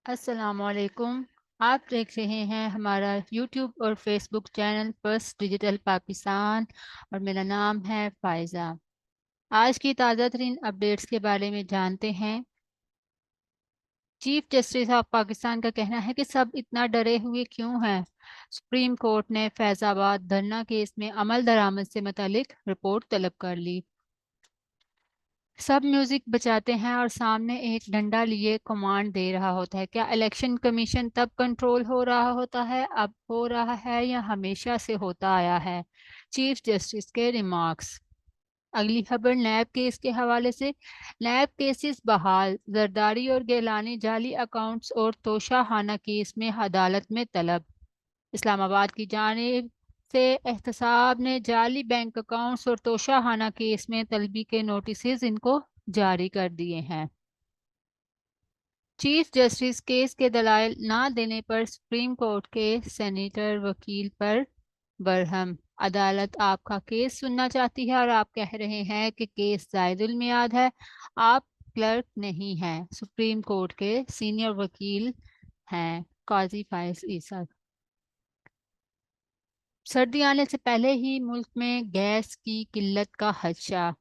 السلام علیکم۔ آپ دیکھ رہے ہیں ہمارا یوٹیوب اور فیس بک چینل فرسٹ ڈیجیٹل پاکستان اور میرا نام ہے فائزہ۔ آج کی تازہ ترین اپڈیٹس کے بارے میں جانتے ہیں۔ چیف جسٹس آف پاکستان کا کہنا ہے کہ سب اتنا ڈرے ہوئے کیوں ہیں۔ سپریم کورٹ نے فیض آباد دھرنا کیس میں عمل درآمد سے متعلق رپورٹ طلب کر لی۔ سب میوزک بچاتے ہیں اور سامنے ایک ڈنڈا لیے کمانڈ دے رہا ہوتا ہے۔ کیا الیکشن کمیشن تب کنٹرول ہو رہا ہوتا ہے، اب ہو رہا ہے یا ہمیشہ سے ہوتا آیا ہے؟ چیف جسٹس کے ریمارکس۔ اگلی خبر نیب کیس کے حوالے سے۔ نیب کیسز بحال، زرداری اور گیلانی جعلی اکاؤنٹس اور توشہ خانہ کیس میں عدالت میں طلب۔ اسلام آباد کی جانب سے احتساب نے جعلی بینک اکاؤنٹس اور توشہ خانہ کیس میں طلبی کے نوٹسز ان کو جاری کر دیے ہیں۔ چیف جسٹس کیس کے دلائل نہ دینے پر سپریم کورٹ کے سینیٹر وکیل پر برہم۔ عدالت آپ کا کیس سننا چاہتی ہے اور آپ کہہ رہے ہیں کہ کیس زائد المیعاد ہے، آپ کلرک نہیں ہیں۔ سپریم کورٹ کے سینئر وکیل ہیں قاضی فائز عیسیٰ۔ سردی آنے سے پہلے ہی ملک میں گیس کی قلت کا خدشہ۔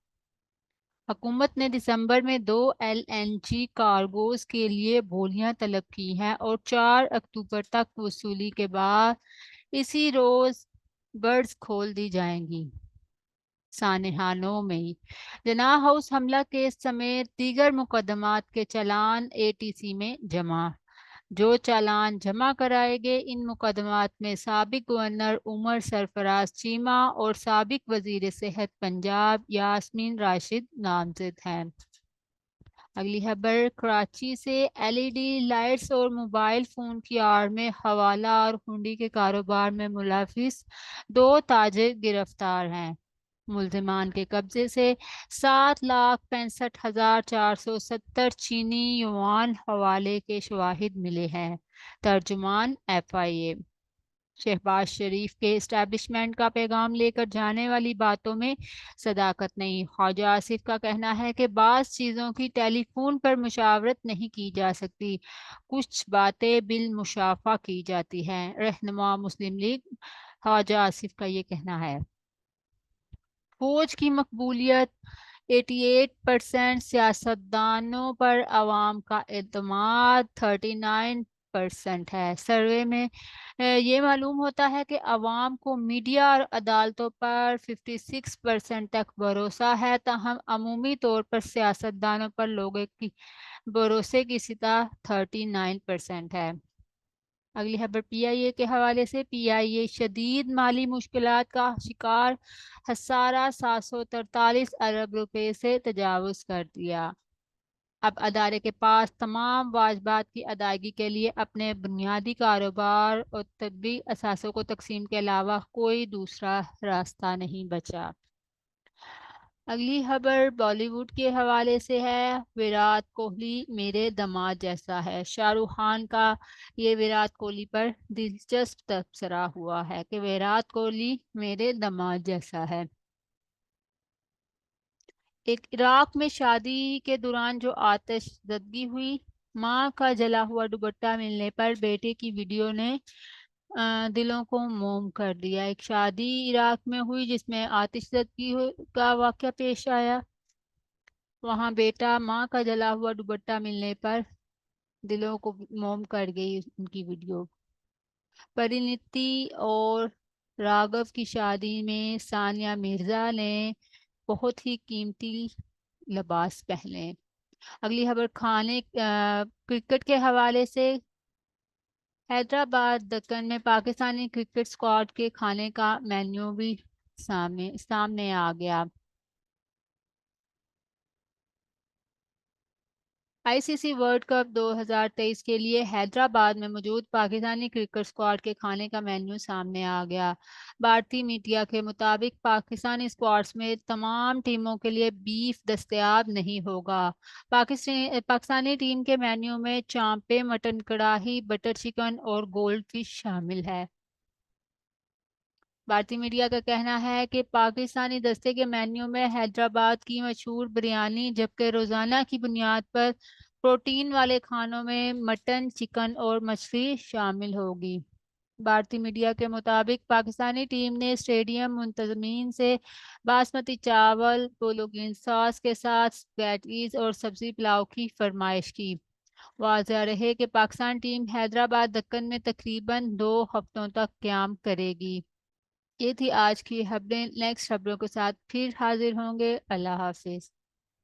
حکومت نے دسمبر میں 2 LNG کارگوز کے لیے بولیاں طلب کی ہیں اور 4 اکتوبر تک وصولی کے بعد اسی روز برڈز کھول دی جائیں گی۔ سانحہ 9 مئی۔ جناح ہاؤس حملہ کیس سمیت دیگر مقدمات کے چالان ATC میں جمع۔ جو چالان جمع کرائے گئے ان مقدمات میں سابق گورنر عمر سرفراز چیمہ اور سابق وزیر صحت پنجاب یاسمین راشد نامزد ہیں۔ اگلی خبر کراچی سے LED لائٹس اور موبائل فون کی آڑ میں حوالہ اور ہنڈی کے کاروبار میں ملوث 2 تاجر گرفتار ہیں۔ ملزمان کے قبضے سے 7,65,470 چینی یوان حوالے کے شواہد ملے ہیں۔ ترجمان FIA۔ شہباز شریف کے اسٹیبلشمنٹ کا پیغام لے کر جانے والی باتوں میں صداقت نہیں۔ خواجہ آصف کا کہنا ہے کہ بعض چیزوں کی ٹیلی فون پر مشاورت نہیں کی جا سکتی، کچھ باتیں بالمشافہ کی جاتی ہیں۔ رہنما مسلم لیگ خواجہ آصف کا یہ کہنا ہے۔ فوج کی مقبولیت 88%، سیاستدانوں پر عوام کا اعتماد 39% ہے۔ سروے میں یہ معلوم ہوتا ہے کہ عوام کو میڈیا اور عدالتوں پر 56% تک بھروسہ ہے، تاہم عمومی طور پر سیاستدانوں پر لوگوں کی بھروسے کی سطح 39% ہے۔ اگلی خبر PIA کے حوالے سے۔ PIA شدید مالی مشکلات کا شکار، خسارہ 743 ارب روپے سے تجاوز کر دیا۔ اب ادارے کے پاس تمام واجبات کی ادائیگی کے لیے اپنے بنیادی کاروبار اور طبی اثاثوں کو تقسیم کے علاوہ کوئی دوسرا راستہ نہیں بچا۔ اگلی خبر بالی ووڈ کے حوالے سے ہے۔ ویرات کوہلی میرے دماد جیسا ہے۔ شاہ رخ خان کا یہ ویرات کوہلی پر دلچسپ تبصرہ ہوا ہے کہ ویرات کوہلی میرے دماد جیسا ہے۔ ایک عراق میں شادی کے دوران جو آتش زدگی ہوئی، ماں کا جلا ہوا دوپٹہ ملنے پر بیٹے کی ویڈیو نے دلوں کو موم کر دیا۔ ایک شادی عراق میں ہوئی جس میں آتش زدگی کا واقعہ پیش آیا، وہاں بیٹا ماں کا جلا ہوا دوپٹہ ملنے پر دلوں کو موم کر گئی ان کی ویڈیو۔ پرینیتی اور راگھو کی شادی میں ثانیہ مرزا نے بہت ہی قیمتی لباس پہنے۔ اگلی خبر کرکٹ کے حوالے سے۔ حیدرآباد دکن میں پاکستانی کرکٹ اسکواڈ کے کھانے کا مینیو بھی سامنے آ گیا۔ ICC ورلڈ کپ 2023 کے لیے حیدرآباد میں موجود پاکستانی کرکٹ اسکواڈ کے کھانے کا مینیو سامنے آ گیا۔ بھارتی میڈیا کے مطابق پاکستانی اسکواڈ میں تمام ٹیموں کے لیے بیف دستیاب نہیں ہوگا۔ پاکستانی ٹیم کے مینیو میں چانپے، مٹن کڑاہی، بٹر چکن اور گولڈ فش شامل ہے۔ بھارتی میڈیا کا کہنا ہے کہ پاکستانی دستے کے مینیو میں حیدرآباد کی مشہور بریانی، جبکہ روزانہ کی بنیاد پر پروٹین والے کھانوں میں مٹن، چکن اور مچھلی شامل ہوگی۔ بھارتی میڈیا کے مطابق پاکستانی ٹیم نے اسٹیڈیم منتظمین سے باسمتی چاول بولوگین ساس کے ساتھ اسپیگیٹیز اور سبزی پلاؤ کی فرمائش کی۔ واضح رہے کہ پاکستان ٹیم حیدرآباد دکن میں تقریباً 2 ہفتوں تک قیام کرے گی۔ یہ تھی آج کی خبریں۔ نیکسٹ خبروں کے ساتھ پھر حاضر ہوں گے۔ اللہ حافظ۔